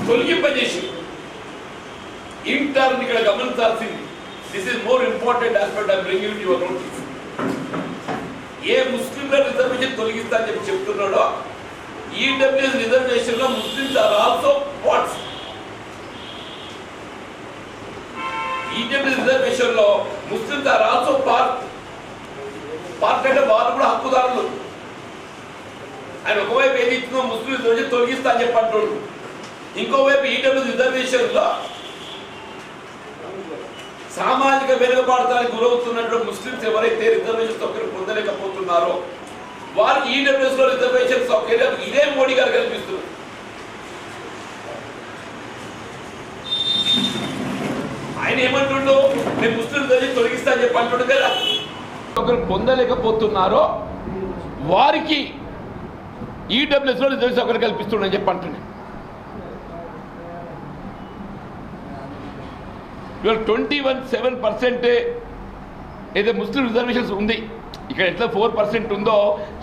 తొలగింపజేసి ఇంటర్న్ ఇక్కడ గమనించాల్సింది. This is more important aspect I bringing your notice. ఏ ముస్లింల రిజర్వేషన్ తొలగిస్తా అని చెప్పి చెప్తున్నాడో ఈడబ్ల్యూఎస్ రిజర్వేషన్ లో Muslims are also parts. EWS reservation లో ముస్లిమ్స్ ఆర్ ఆల్సో పార్ట్ అంటే వాళ్ళు కూడా హక్కుదారులు. ఆయన ఒకవైపు ఏది ఇచ్చిందో ముస్లిం రిజర్వేషన్ తొలగిస్తా అని చెప్పి అంటాడు, ఇంకోవైపు ఈడబ్ల్యూఎస్ రిజర్వేషన్ లో సామాజిక వెనుకబాటుతానికి గురవుతున్నటువంటి ముస్లింస్ ఎవరైతే రిజర్వేషన్ సౌకర్యం పొందలేకపోతున్నారో వారికి ఈడబ్ల్యూఎస్ లో రిజర్వేషన్ సౌకర్యం ఇదే మోడీ గారు కల్పిస్తున్నారు. ఆయన ఏమంటుండో నేను ముస్లిం రిజర్వేషన్ తొలగిస్తా అని చెప్పి అంటుండే కదా, ఒకరు పొందలేకపోతున్నారో వారికి ఈడబ్ల్యూఎస్ లో రిజర్వేషన్ సౌకర్యం కల్పిస్తుండని చెప్పి అంటున్నాను. ఇవాళ 21.7% ఏదో ముస్లిం రిజర్వేషన్స్ ఉంది. ఇక్కడ ఎట్లా 4% ఉందో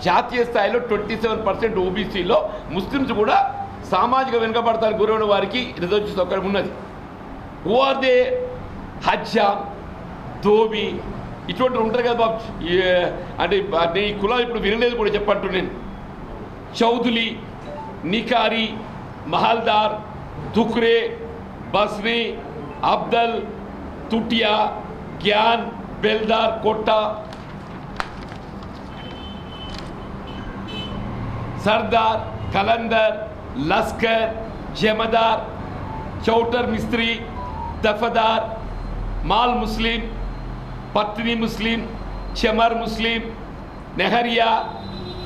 జాతీయ స్థాయిలో 27% ఓబీసీలో ముస్లిమ్స్ కూడా సామాజిక వెనుకబడతానికి గురైన వారికి రిజర్వేషన్ సౌకర్యం ఉన్నది. Who are they? Hajjam, Dhobi ఇటువంటి ఉంటారు కదా బాబు. అంటే నీ కులం ఇప్పుడు వినలేదు కూడా చెప్పంటు నేను. చౌధులి, నికారి, మహల్దార్, దుక్రే, బస్రీ, అబ్దల్, తుటియా, జ్ఞాన్, బెల్దార్, కోట్టా, సర్దార్, కలందర్, లస్కర్, జమదార్, చౌటర్ మిస్త్రీ, దఫదార్, మాల్ ముస్లిం, పత్ని ముస్లిం, చెమర్ ముస్లిం, నెహరియా,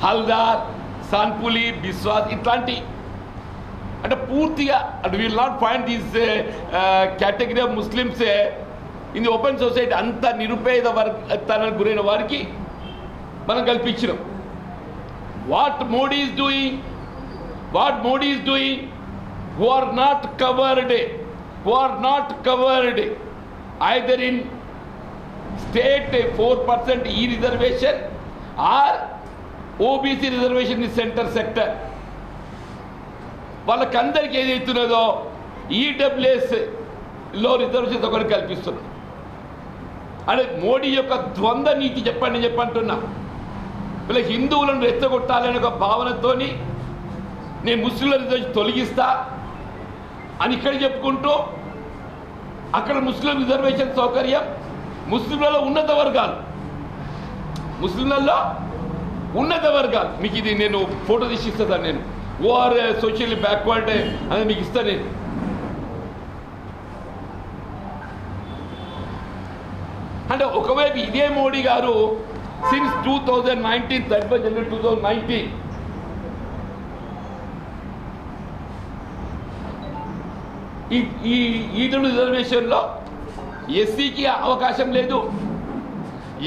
హల్దార్, సాన్పులి, బిస్వాస్ ఇట్లాంటి అంటే పూర్తిగా అంటే will not find this category of Muslims in the open society. అంత నిరుపేద వర్గానికి గురైన వారికి మనం కల్పించినాం. What Modi is doing who are not covered either in state 4% E reservation or OBC reservation in center sector. వాళ్ళకందరికీ ఏదైతున్నదో ఈడబ్ల్యూఎస్ లో రిజర్వేషన్ ఒకరికి కల్పిస్తున్నారు. అంటే మోడీ యొక్క ద్వంద్వ నీతి చెప్పంటున్నా. వీళ్ళ హిందువులను రెచ్చగొట్టాలనే ఒక భావనతోని నేను ముస్లింల రిజర్వేషన్ తొలగిస్తా అని ఇక్కడ చెప్పుకుంటూ అక్కడ ముస్లిం రిజర్వేషన్ సౌకర్యం ముస్లింలలో ఉన్నత వర్గాలు మీకు ఇది నేను ఫోటో తీసి ఇస్తాను. నేను ఓఆర్ సోషల్లీ బ్యాక్వర్డ్ అనేది మీకు ఇస్తాను నేను. అంటే ఒకవైపు ఇదే మోడీ గారు సిన్స్ 2019 31 జనవరి 2019 ఈ ఈడబ్ల్యూ రిజర్వేషన్లో ఎస్సీకి అవకాశం లేదు,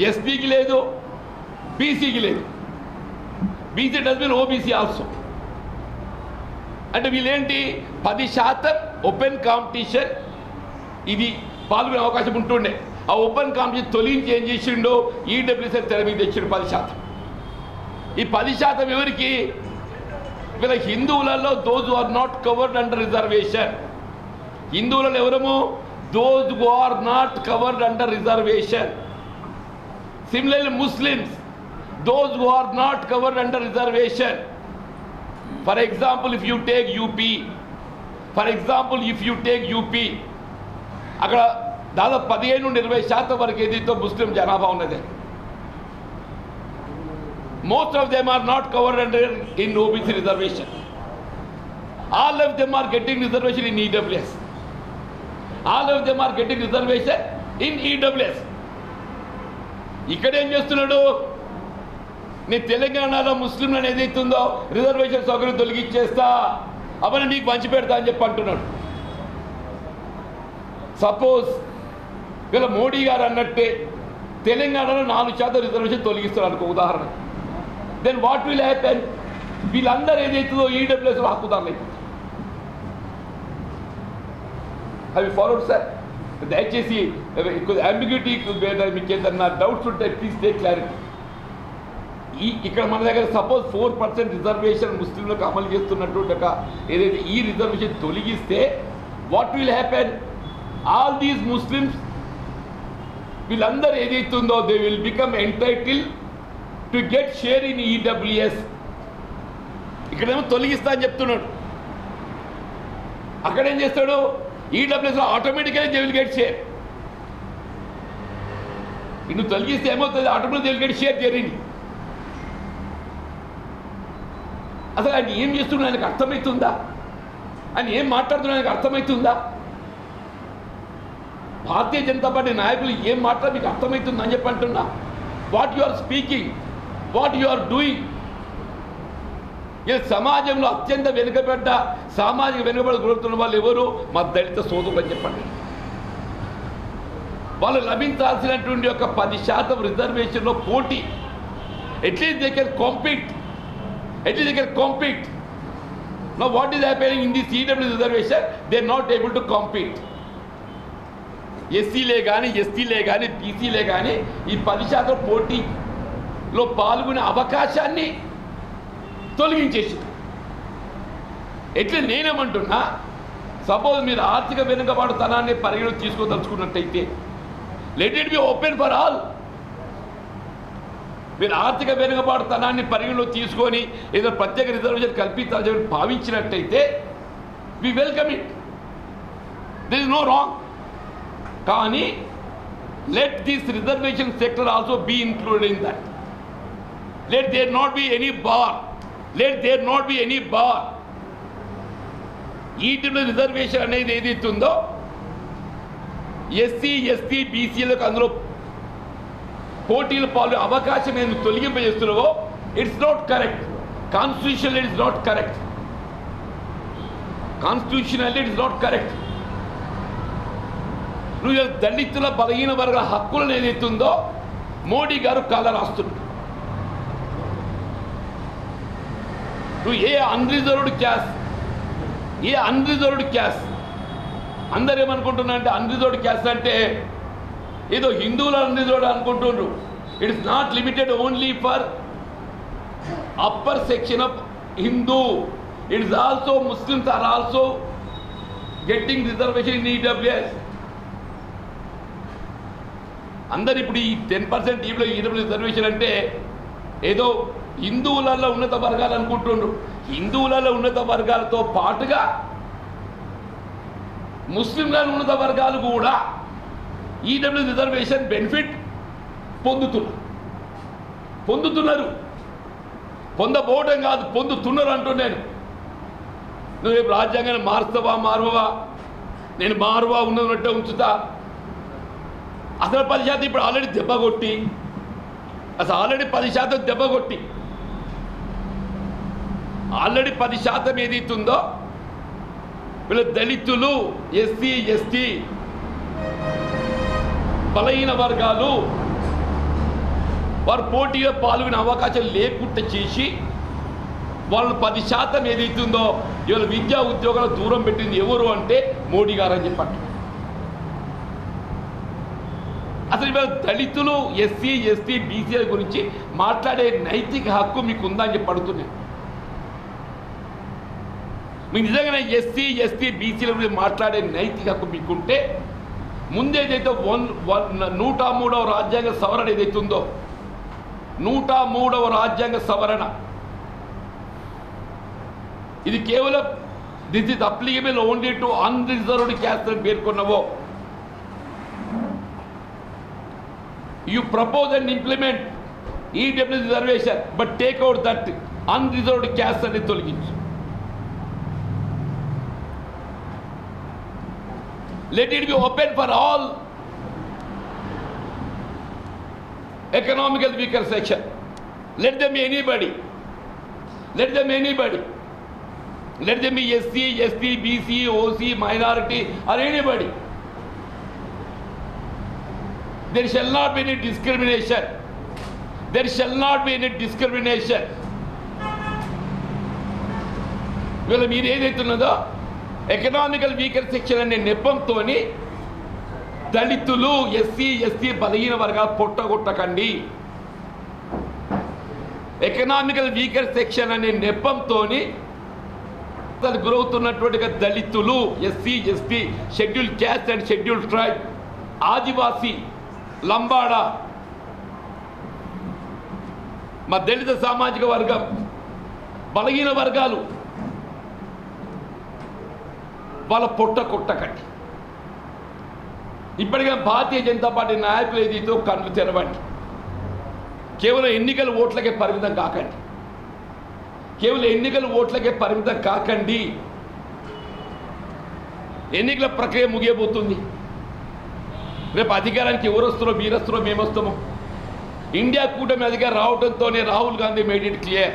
ఎస్టీకి లేదు, బీసీకి లేదు. BC does mean OBC also. అంటే వీళ్ళేంటి 10% ఓపెన్ కాంపిటీషన్ ఇది పాల్గొనే అవకాశం ఉంటుండే. ఆ ఓపెన్ కాంపిటీషన్ తొలగించి ఏం చేసిండో ఈడబ్ల్యూఎస్ తెర మీద తెచ్చిండు 10%. ఈ 10% ఎవరికి? వీళ్ళ హిందువులలో those who are not covered under reservation. హిందువులలో ఎవరము? Those who are not covered under reservation. Similarly Muslims, those who are not covered under reservation. For example, if you take UP, అక్కడ దాదాపు 15 నుండి 20% వరకు ఏదైతే ముస్లిం జనాభా ఉన్నది. Most of them are not covered under in OBC reservation. All of them are getting reservation in EWS. ఇక్కడ ఏం చేస్తున్నాడు? నీ తెలంగాణలో ముస్లింలను ఏదైతుందో రిజర్వేషన్ సౌకర్యం తొలగించేస్తా, అవన్నీ నీకు పంచి పెడతా అని చెప్పి అంటున్నాడు. సపోజ్ వీళ్ళ మోడీ గారు అన్నట్టే తెలంగాణలో 4% రిజర్వేషన్ తొలగిస్తారు అనుకో ఉదాహరణ. Then what will happen? వీళ్ళందరూ ఏదైతుందో ఈడబ్ల్యూఎస్లో హక్కుదారులు అయిపోతారు. అవి ఫాలోడ్ సార్. దయచేసి అంబిగ్యూటీ మీకు ఏదన్నా డౌట్స్ ఉంటే ప్లీజ్ టేక్ క్లారిటీ. ఇక్కడ మన దగ్గర సపోజ్ 4% రిజర్వేషన్ ముస్లింలకు అమలు చేస్తున్నటువంటి ఒక ఏదైతే ఈ రిజర్వేషన్ తొలగిస్తే what will happen? All these Muslims వీళ్ళందరూ ఏదైతుందో they will become entitle to get share in EWS. ఇక్కడేమో తొలగిస్తా అని చెప్తున్నాడు, అక్కడేం చేస్తాడు? ఈడబ్ల్యూఎస్లో ఆటోమేటిక్గా దే విల్ గెట్ షేర్. నువ్వు తొలగిస్తే ఏమవుతుంది? Automatic they will get share జరిగింది. అసలు ఆయన ఏం చేస్తున్నా ఆయనకు అర్థమవుతుందా? ఆయన ఏం మాట్లాడుతున్నా ఆయనకు అర్థమవుతుందా? భారతీయ జనతా పార్టీ నాయకులు ఏం మాట్లాడి మీకు అర్థమవుతుందా అని చెప్పి అంటున్నా. What you are speaking, what you are doing. ఇది సమాజంలో అత్యంత వెనుకబడ్డ సామాజిక వెనుకబడి గురవుతున్న వాళ్ళు ఎవరు? మా దళిత సోదరులు అని చెప్పండి. వాళ్ళు లభించాల్సినటువంటి ఒక 10% రిజర్వేషన్లో పోటీ, at least they can compete, at least they can compete. Now what is happening in this EW reservation? They are not able to compete. ఎస్సీలే కానీ ఎస్టీలే కానీ బీసీలే కానీ ఈ 10% పోటీలో పాల్గొనే అవకాశాన్ని తొలగించేసి. ఎట్లా నేనేమంటున్నా, సపోజ్ మీరు ఆర్థిక వెనుకబాటుతనాన్ని పరిగణలోకి తీసుకోదలుచుకున్నట్టయితే let it be open for all. మీరు ఆర్థిక వెనుకబాటుతనాన్ని పరిగణలో తీసుకొని ఏదో ప్రత్యేక రిజర్వేషన్ కల్పించాలని భావించినట్టయితే we welcome it, there is no wrong. కానీ let this reservation sector also be included in that. Let there not be any bar, let there not be any bar. EW reservation అనేది ఏదైతే ఉందో SC ST బీసీలకు అందులో పోటీలు పాల్గొనే అవకాశం ఏమి తొలగింపజేస్తున్నావో it's not correct. Constitutional it is not correct. Constitutional it is not correct. నువ్వు దళితుల బలహీన వర్గాల హక్కులను ఏదైతుందో మోడీ గారు కాల రాస్తున్నాడు. నువ్వు ఏ అన్రిజర్వ్డ్ క్యాస్ట్, ఏ అన్రిజర్వ్డ్ క్యాస్ట్, అందరు ఏమనుకుంటున్నా అంటే అన్రిజర్వ్డ్ క్యాస్ట్ అంటే ఏదో హిందువులు అన్రిజర్వ్డ్ అనుకుంటున్నారు. It is not limited only for upper section of Hindu, it is also Muslims are also getting reservation in EWS. అందరు ఇప్పుడు ఈ 10% ఈడబ్ల్యూ రిజర్వేషన్ అంటే ఏదో హిందువులలో ఉన్నత వర్గాలు అనుకుంటున్నారు. హిందువులలో ఉన్నత వర్గాలతో పాటుగా ముస్లింల ఉన్నత వర్గాలు కూడా ఈడబ్ల్యూ రిజర్వేషన్ బెనిఫిట్ పొందుతున్నారు. పొందబోవడం కాదు, పొందుతున్నారు అంటున్నాను. నువ్వు రేపు రాజ్యాంగాన్ని మారుస్తావా మారువా? నేను మారువా ఉన్నట్టే ఉంచుతా. అసలు 10% ఇప్పుడు ఆల్రెడీ దెబ్బ కొట్టి, అసలు ఆల్రెడీ 10% దెబ్బ కొట్టి ఆల్రెడీ 10% ఏదైతుందో వీళ్ళ దళితులు, ఎస్సీ ఎస్టీ బలహీన వర్గాలు వారు పోటీలో పాల్గొనే అవకాశం లేకుండా చేసి వాళ్ళు 10% ఏదైతుందో ఇవాళ విద్యా ఉద్యోగాల దూరం పెట్టింది ఎవరు అంటే మోడీ గారు అని చెప్పండి. అసలు ఇవాళ దళితులు, ఎస్సీ ఎస్టీ బీసీల గురించి మాట్లాడే నైతిక హక్కు మీకు ఉందా అని చెప్పి అడుగుతున్నాను. మీకు నిజంగానే ఎస్సీ ఎస్టీ బీసీల గురించి మాట్లాడే నైతిక హక్కు మీకుంటే ముందేదైతే 103వ రాజ్యాంగ సవరణ ఏదైతే ఉందో 103వ రాజ్యాంగ సవరణ ఇది కేవలం this is applicable only to unreserved caste అని పేర్కొన్నవో you propose and implement EW reservation but take out that unreserved caste అని తొలగించు. Let it be open for all economical weaker section. Let them be anybody. Let them be anybody. Let them be SC, ST, BC, OC, minority or anybody. There shall not be any discrimination. There shall not be any discrimination. వీళ్ళ మీరు ఏదైతున్నదో economical weaker section అనే నెపంతో దళితులు, SC ST బలహీన వర్గాలు పొట్టగొట్టకండి. Economical weaker section అనే నెపంతోని గురవుతున్నటువంటి దళితులు, SC, ST, scheduled caste and scheduled tribe, Adivasi, Lambada, మా దళిత సామాజిక వర్గం, బలహీన వర్గాలు వాళ్ళ పొట్ట కొట్టకండి. ఇప్పటికే భారతీయ జనతా పార్టీ నాయకులు ఏదైతే కళ్ళు తెరవండి. కేవలం ఎన్నికల ఓట్లకే పరిమితం కాకండి. కేవలం ఎన్నికల ఓట్లకే పరిమితం కాకండి. ఎన్నికల ప్రక్రియ ముగియబోతుంది. రేపు అధికారానికి ఎవరు వస్తారో, మీరు వస్తారో, మేము వస్తామో. ఇండియా కూటమి అధికారం రావడంతోనే Rahul Gandhi made it clear.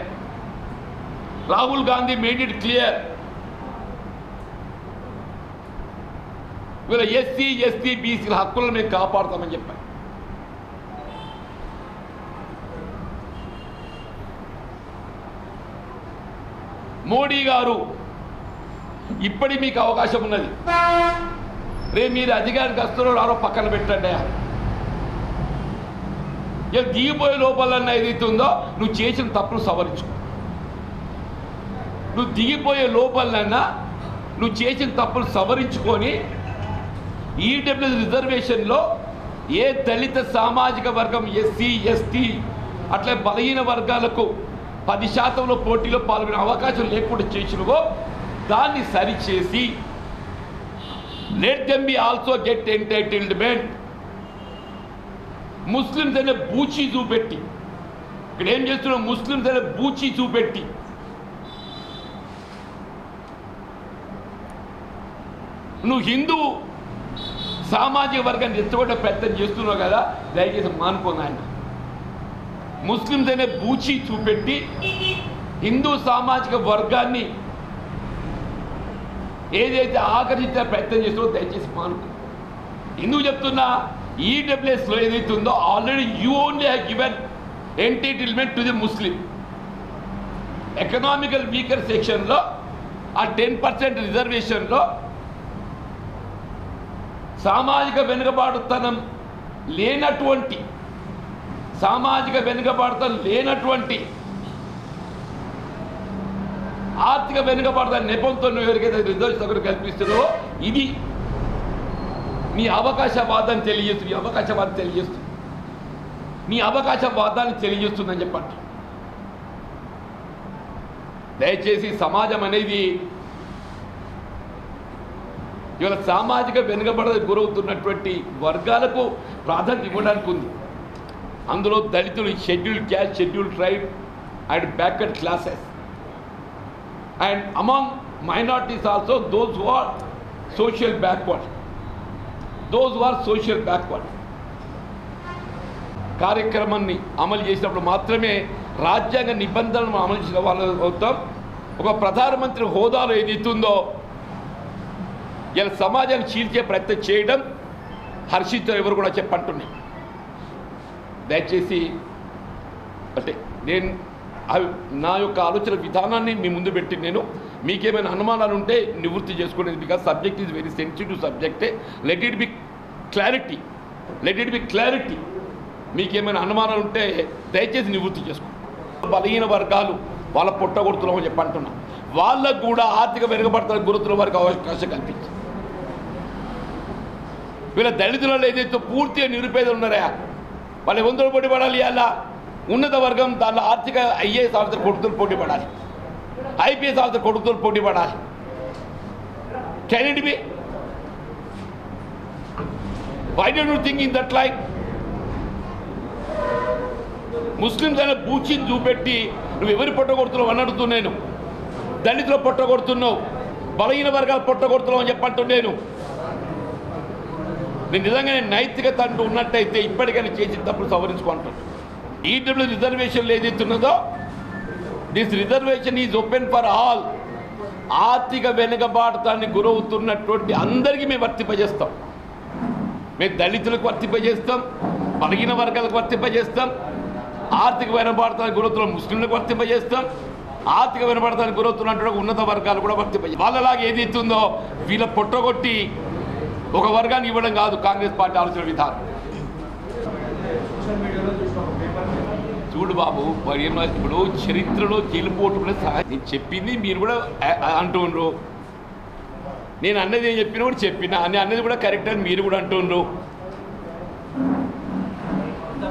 Rahul Gandhi made it clear. వీళ్ళ ఎస్సీ, ఎస్టీ, బీసీల హక్కులను మేము కాపాడుతామని చెప్పారు. మోడీ గారు ఇప్పటి మీకు అవకాశం ఉన్నది. రేపు మీరు అధికారికి వస్తున్నారో ఆరో పక్కన పెట్టండి. ఇక దిగిపోయే లోపలన్నా ఏదైతే ఉందో నువ్వు చేసిన తప్పును సవరించుకో. నువ్వు దిగిపోయే లోపలన్నా నువ్వు చేసిన తప్పులు సవరించుకొని ఈడబ్ల్యూ రిజర్వేషన్లో ఏ దళిత సామాజిక వర్గం, ఎస్సీ, ఎస్టీ అట్లే బలహీన వర్గాలకు 10% పోటీలో పాల్గొనే అవకాశం లేకుండా చేసినవో దాన్ని సరిచేసి let them be also get entitlement. Muslims అనే బూచి చూపెట్టి, ఇక్కడ ఏం చేస్తున్నావు, ముస్లిమ్స్ అనే బూచి చూపెట్టి నువ్వు హిందూ సామాజిక వర్గాన్ని రెచ్చగొట్టే ప్రయత్నం చేస్తున్నావు కదా, దయచేసి మానుకోను. ఆయన ముస్లిమ్స్ అనే బూచి చూపెట్టి హిందూ సామాజిక వర్గాన్ని ఏదైతే ఆకర్షించే ప్రయత్నం చేస్తున్నారో దయచేసి మానుకో. ఎందుకు చెప్తున్నా, ఈడబ్ల్యూఎస్లో ఏదైతే ఉందో already you only have given entitlement to the Muslim. Economical weaker సెక్షన్లో ఆ 10% రిజర్వేషన్లో సామాజిక వెనుకబాటుతనం లేనటువంటి, ఆర్థిక వెనుకబాటుతనం నెపంతో నువ్వు ఎవరికైతే రిజర్వేషన్ కల్పిస్తున్నావో ఇది నీ అవకాశవాదాన్ని తెలియజేస్తుంది. నీ అవకాశవాదాన్ని తెలియజేస్తుందని చెప్పండి. దయచేసి సమాజం అనేది ఇవాళ సామాజిక వెనుకబడకు గురవుతున్నటువంటి వర్గాలకు ప్రాధాన్యత ఇవ్వడానికి ఉంది. అందులో దళితులు, scheduled caste, scheduled tribe and backward classes and among minorities also those who are social backward. కార్యక్రమాన్ని అమలు చేసినప్పుడు మాత్రమే రాజ్యాంగ నిబంధనలను అమలు చేసిన వాళ్ళు అవుతాం. ఒక ప్రధానమంత్రి హోదాలో ఏదైతుందో ఇలా సమాజాన్ని చీల్చే ప్రయత్నం చేయడం హర్షితో ఎవరు కూడా చెప్పంటున్నాయి. దయచేసి అంటే నేను నా యొక్క ఆలోచన విధానాన్ని మీ ముందు పెట్టి నేను మీకేమైనా అనుమానాలు ఉంటే నివృత్తి చేసుకునేది. Because subject is very sensitive సబ్జెక్టే. Let it be clarity. మీకేమైనా అనుమానాలు ఉంటే దయచేసి నివృత్తి చేసుకోండి. బలహీన వర్గాలు వాళ్ళ పొట్టగొడుతున్నామని చెప్పి అంటున్నా. వాళ్ళకు కూడా ఆర్థిక వెనుకబడతానికి గురుతున్న వారికి అవకాశం కల్పించి, వీళ్ళ దళితులలో ఏదైతే పూర్తిగా నిరుపేదలు ఉన్నారా వాళ్ళు ఎవరితో పోటీ పడాలి? అలా ఉన్నత వర్గం దానిలో ఆర్థిక ఐఏఎస్ ఆఫీసర్ కొడుకుతో పోటీ పడాలి, ఐపీఎస్ ఆఫీసర్ కొడుకుతో పోటీ పడాలి. Can it be? Why don't you think in that like? Muslims అనే బూచిని చూపెట్టి నువ్వు ఎవరి పొట్టగొడుతున్నావు అని అడుగుతున్నాను. దళితుల పొట్టగొడుతున్నావు, బలహీన వర్గాలు పొట్టగొడుతున్నావు అని చెప్పంటున్నాను. నేను నిజంగానే నైతికత అంటూ ఉన్నట్టయితే ఇప్పటికైనా చేసిన తప్పుడు సవరించుకుంటాను. ఈడబ్ల్యూ రిజర్వేషన్లు ఏదైతున్నదో this reservation is open for all. ఆర్థిక వెనుకబాటుతానికి గురవుతున్నటువంటి అందరికీ మేము వర్తింపజేస్తాం. మేము దళితులకు వర్తింపజేస్తాం, బలహీన వర్గాలకు వర్తింపజేస్తాం, ఆర్థిక వెనుకబాటుతానికి గురవుతున్న ముస్లింలకు వర్తింపజేస్తాం, ఆర్థిక వెనుకబాటుతానికి గురవుతున్నటువంటి ఉన్నత వర్గాలు కూడా వర్తింపజేస్తాం. వాళ్ళలాగా ఏదైతుందో వీళ్ళ పొట్టగొట్టి ఒక వర్గాన్ని ఇవ్వడం కాదు కాంగ్రెస్ పార్టీ ఆలోచన విధానం. చూడు బాబు ఇప్పుడు చరిత్రలో గెలుపోవటం నేను చెప్పింది మీరు కూడా అంటుండ్రు, నేను అన్నది ఏం చెప్పినా కూడా చెప్పినా అని అన్నది కూడా కరెక్ట్ అని మీరు కూడా అంటుండ్రు.